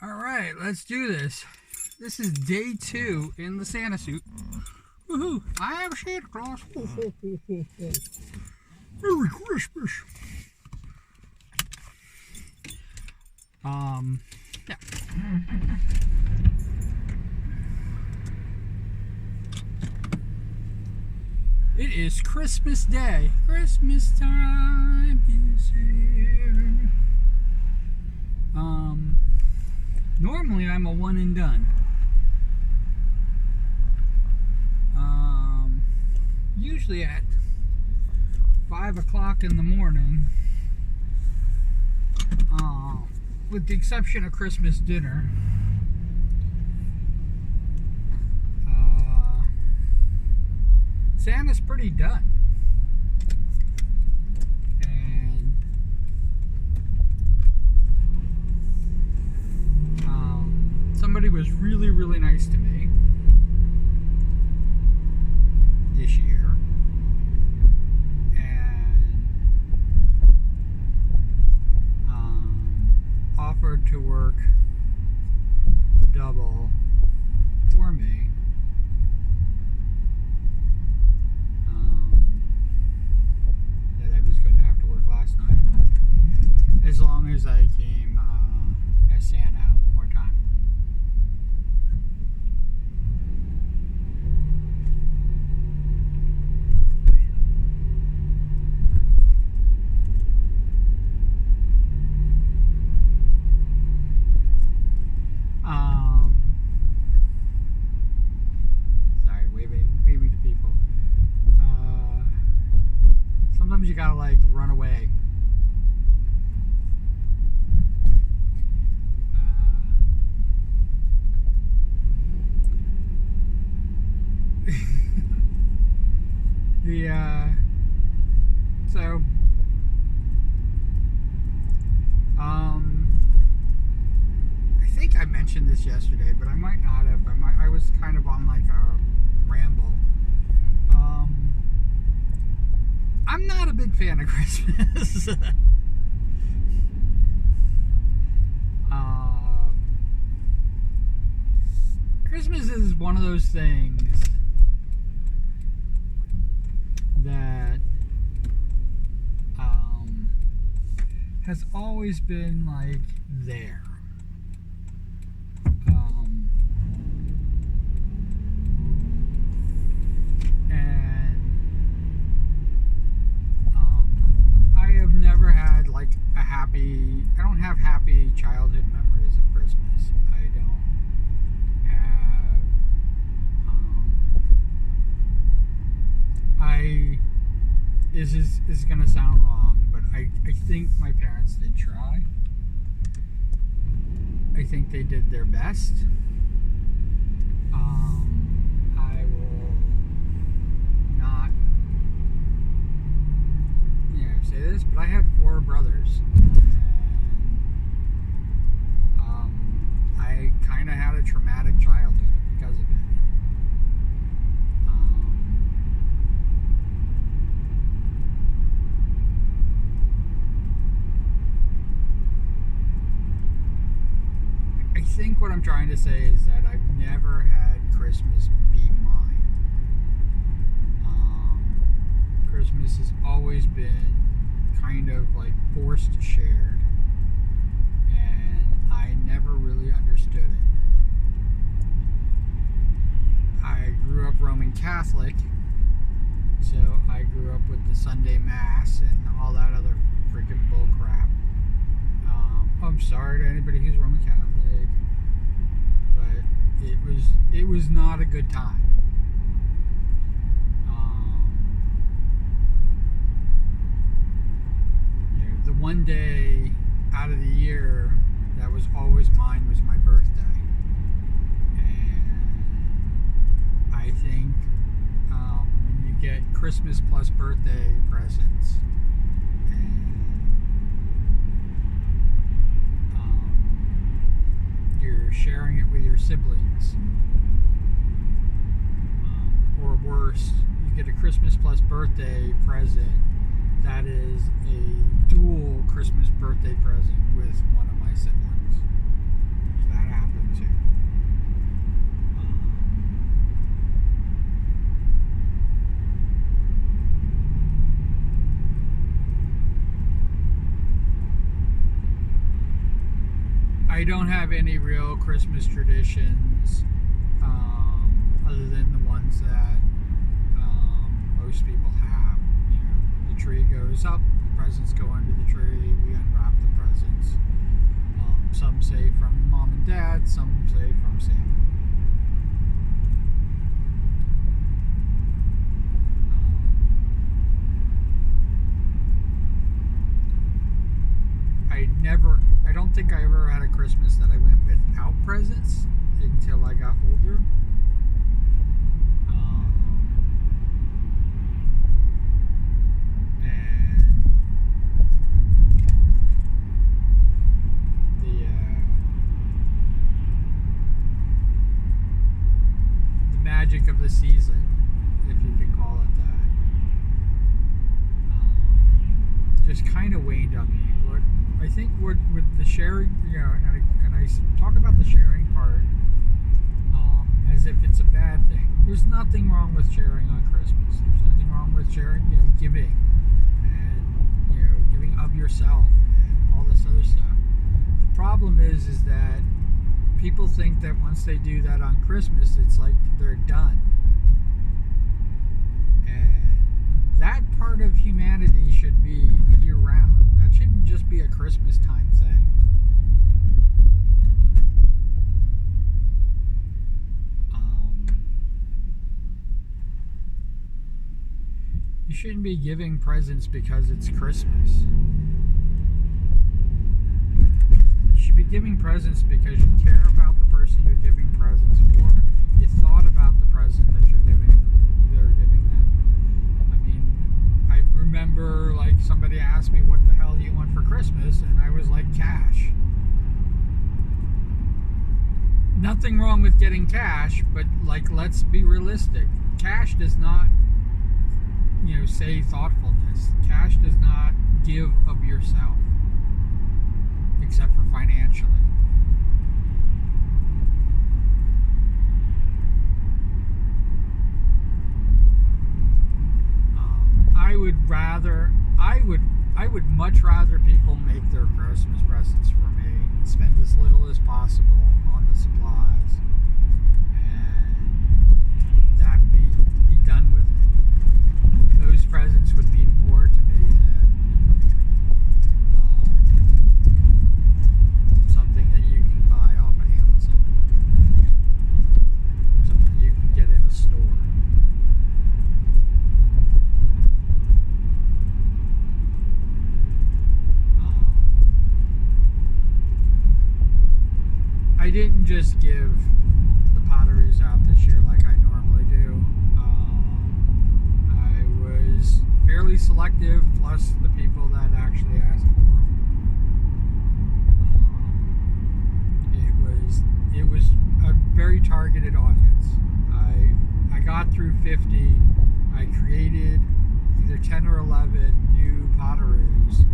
Alright, let's do this. This is day 2 in the Santa suit. Woohoo! I am Santa Claus. Ho, ho, ho, ho, ho. Merry Christmas. Yeah. It is Christmas Day. Christmas time is here. Normally I'm a one and done. Usually at 5 o'clock in the morning, with the exception of Christmas dinner, Santa's pretty done. And somebody was really, really nice to me this year, and offered to work double for me. That I was going to have to work last night, as long as I came as Santa one more time. Sorry, waving to people. Sometimes you gotta like run away. So I think I mentioned this yesterday, but I might not have. I was kind of on like a ramble. I'm not a big fan of Christmas. Christmas is one of those things that has always been like there. I don't have happy childhood memories of Christmas. I don't have, this is going to sound wrong, but I think my parents did try. I think they did their best. I will not, say this, but I had 4 brothers. I kind of had a traumatic childhood because of it. I think what I'm trying to say is that I've never had Christmas be mine. Christmas has always been kind of like forced shared, and I never really understood it. I grew up Roman Catholic, so I grew up with the Sunday Mass and all that other freaking bull crap. I'm sorry to anybody who's Roman Catholic, but it was not a good time. The one day out of the year that was always mine was my birthday. And I think when you get Christmas plus birthday presents, and you're sharing it with your siblings, or worse, you get a Christmas plus birthday present that is a dual Christmas birthday present with one of my siblings. So I don't have any real Christmas traditions other than the ones that most people have. You know, the tree goes up, the presents go under the tree, we unwrap the presents. Some say from mom and dad, some say from Santa. I don't think I ever had a Christmas that I went without presents until I got older. And the magic of the season, if you can call it that, just kind of waned on me. I think with the sharing, you know, and I talk about the sharing part as if it's a bad thing. There's nothing wrong with sharing on Christmas. There's nothing wrong with sharing, you know, giving and, you know, giving of yourself and all this other stuff. The problem is that people think that once they do that on Christmas, it's like they're done. And that part of humanity should be year round. That shouldn't just be a Christmas time thing. You shouldn't be giving presents because it's Christmas. You should be giving presents because you care about the person you're giving presents for. You thought about the present that they're giving them. I mean, I remember like somebody asked me, what the hell do you want for Christmas? And I was like, cash. Nothing wrong with getting cash, but like, let's be realistic. Cash does not, you know, say thoughtfulness. Cash does not give of yourself, except for financially. I would much rather people make their Christmas presents for me, spend as little as possible on the supplies, and that be done with it. Those presents would mean more to me than something that you can buy off of Amazon, something you can get in a store. I didn't just give the potteries out this year like I normally do. I was fairly selective, plus the people that actually asked for them. It was a very targeted audience. I got through 50. I created either 10 or 11 new potteries,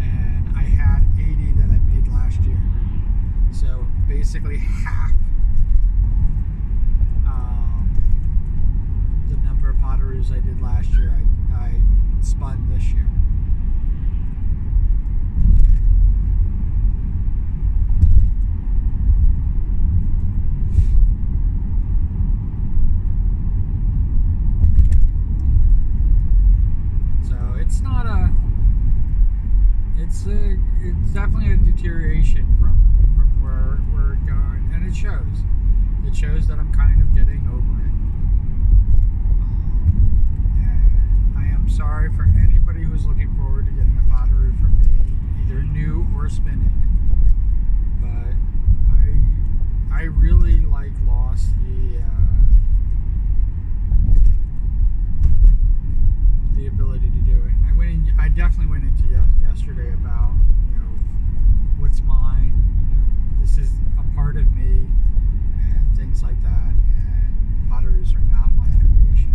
and I had 80 that I made last year. So basically half the number of potteries I did last year, I spun this year. So it's not it's definitely a deterioration from where we're going, and it shows. It shows that I'm kind of getting over it. And I am sorry for anybody who's looking forward to getting a pottery from me, either new or spinning. But I really lost the ability to do it. And I definitely went into yesterday about, you know, what's mine. This is a part of me, and things like that, and potteries are not my creation.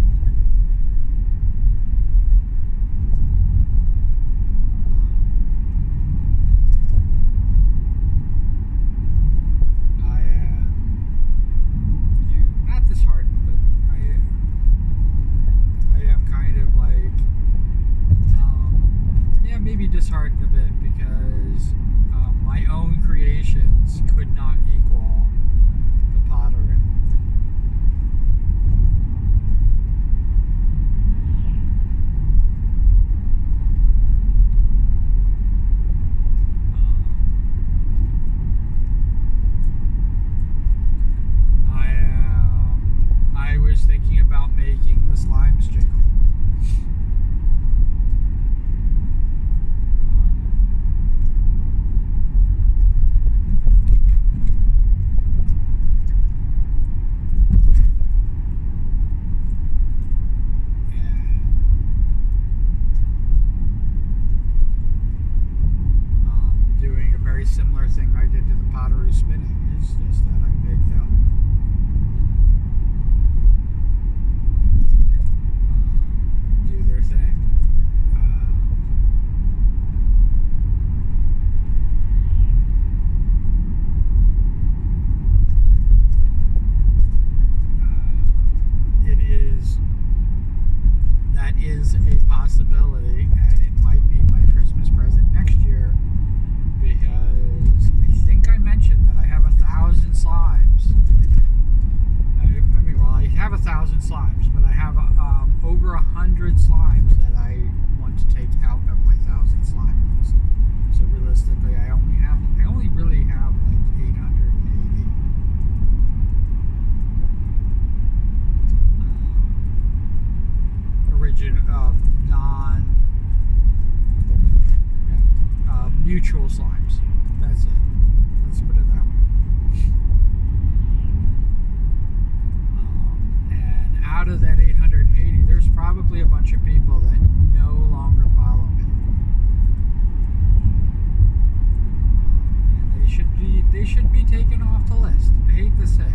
taken off the list. I hate to say it.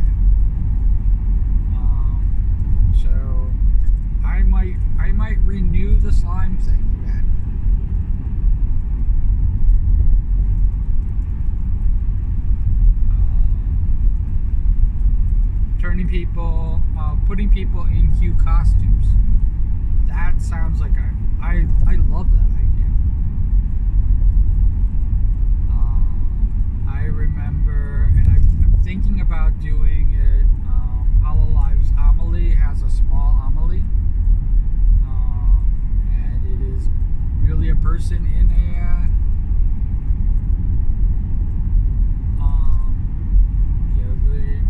So I might renew the slime thing again. Turning people, putting people in cute costumes. That sounds like I love that idea. I remember, and I'm thinking about doing it. Hololive's Amelie has a small Amelie, and it is really a person in a the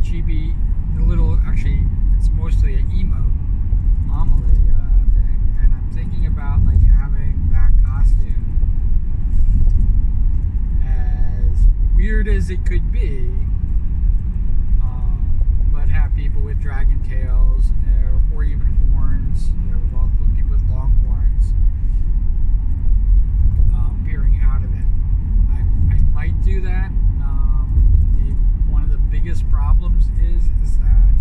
chibi, the little, actually it's mostly an emote Amelie thing, and I'm thinking about like having that costume, as weird as it could be, but have people with dragon tails or even horns, people with long horns peering out of it. I might do that. One of the biggest problems is that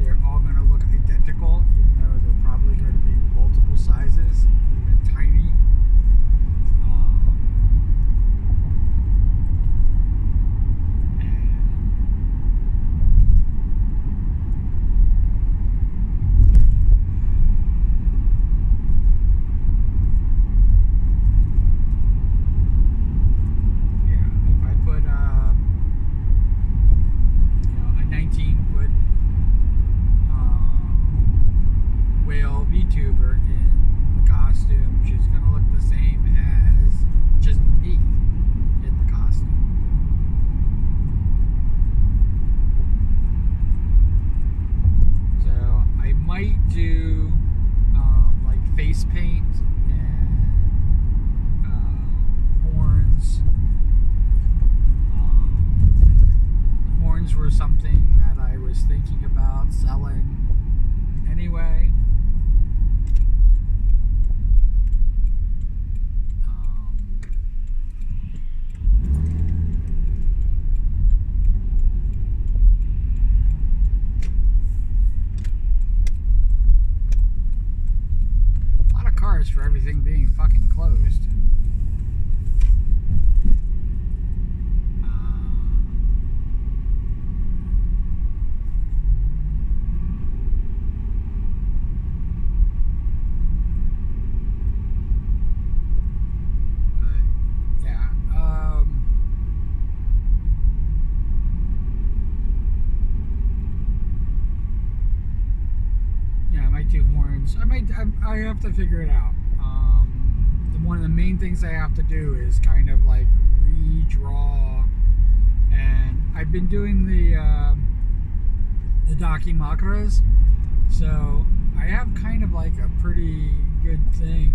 they're all going to look identical, even though they're probably going to be multiple sizes, even tiny. VTuber in the costume, she's gonna look the same as just me in the costume. So I might do like face paint and horns. Horns were something that I was thinking about selling anyway. For everything being fucking closed. But yeah, I might do horns. I have to figure it out. One of the main things I have to do is kind of like redraw, and I've been doing the Dakimakuras, so I have kind of like a pretty good thing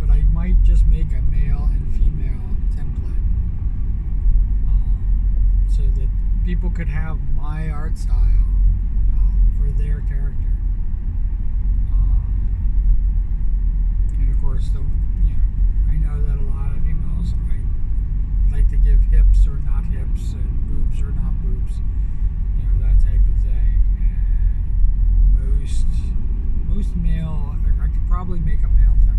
but I might just make a male and female template, so that people could have my art style for their character. Of course, I know that a lot of females like to give hips or not hips and boobs or not boobs, that type of thing. And most male, I could probably make a male template.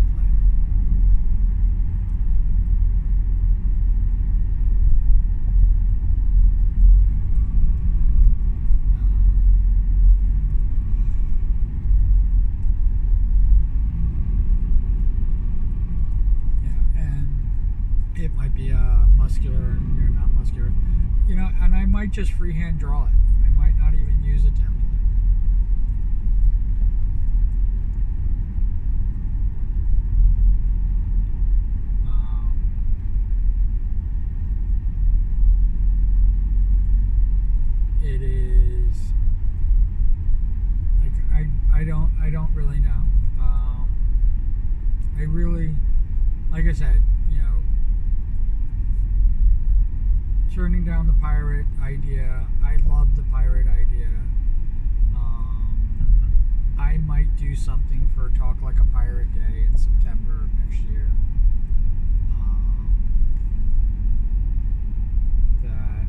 It might be muscular and you're not muscular, and I might just freehand draw it. I might not even use a template. It is like I don't really know. I really, like I said, turning down the pirate idea. I love the pirate idea. I might do something for Talk Like a Pirate Day in September of next year. That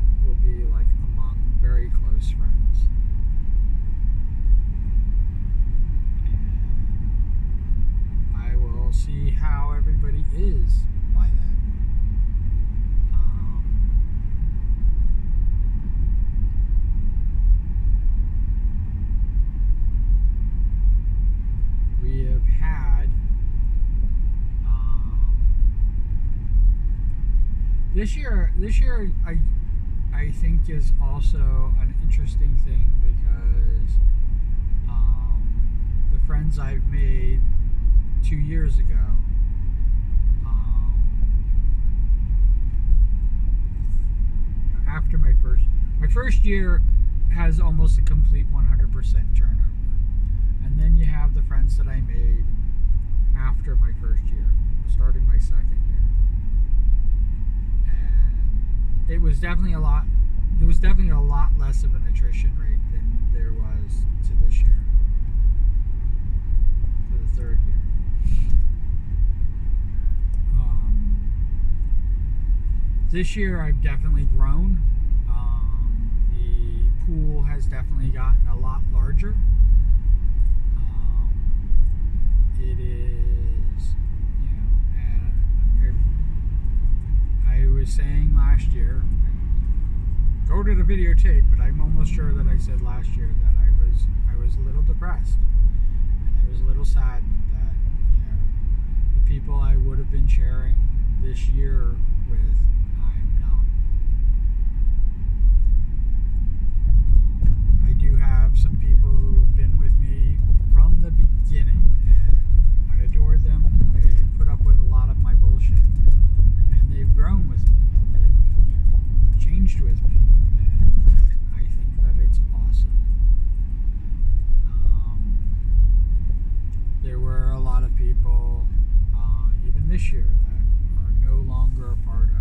this year, I think is also an interesting thing because the friends I've made 2 years ago. After my first year has almost a complete 100% turnover, and then you have the friends that I made after my first year, starting my second year, and it was definitely a lot. There was definitely a lot less of an attrition rate than there was to this year, for the third year. This year I've definitely grown. The pool has definitely gotten a lot larger. It is, and I was saying last year, go to the videotape, but I'm almost sure that I said last year that I was a little depressed, and I was a little saddened that the people I would have been sharing this year with, I'm not. I do have some people who have been with me from the beginning, and I adore them. They put up with a lot of my bullshit, and they've grown with me, and they've changed with me, and I think that it's awesome. There were a lot of people, even this year, that are no longer a part of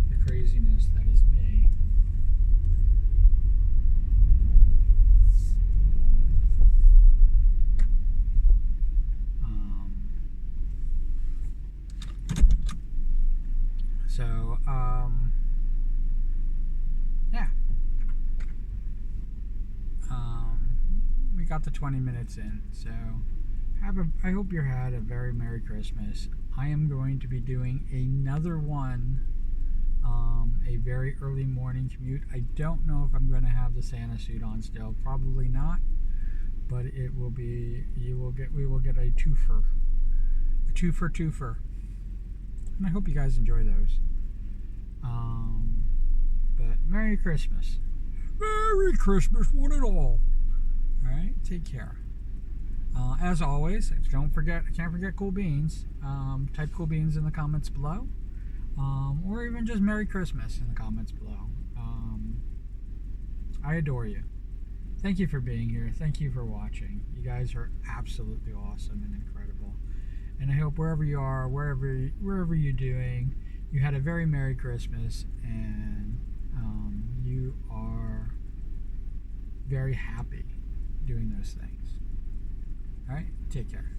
the craziness that is me. So, yeah. We got the 20 minutes in, so I hope you had a very Merry Christmas. I am going to be doing another one, a very early morning commute. I don't know if I'm going to have the Santa suit on still. Probably not, but it will be. We will get a twofer, and I hope you guys enjoy those. But Merry Christmas. Merry Christmas, one and all. Alright, take care. As always, can't forget cool beans. Type cool beans in the comments below. Or even just Merry Christmas in the comments below. I adore you. Thank you for being here. Thank you for watching. You guys are absolutely awesome and incredible. And I hope wherever you are, wherever you're doing, you had a very Merry Christmas, and you are very happy doing those things. All right, take care.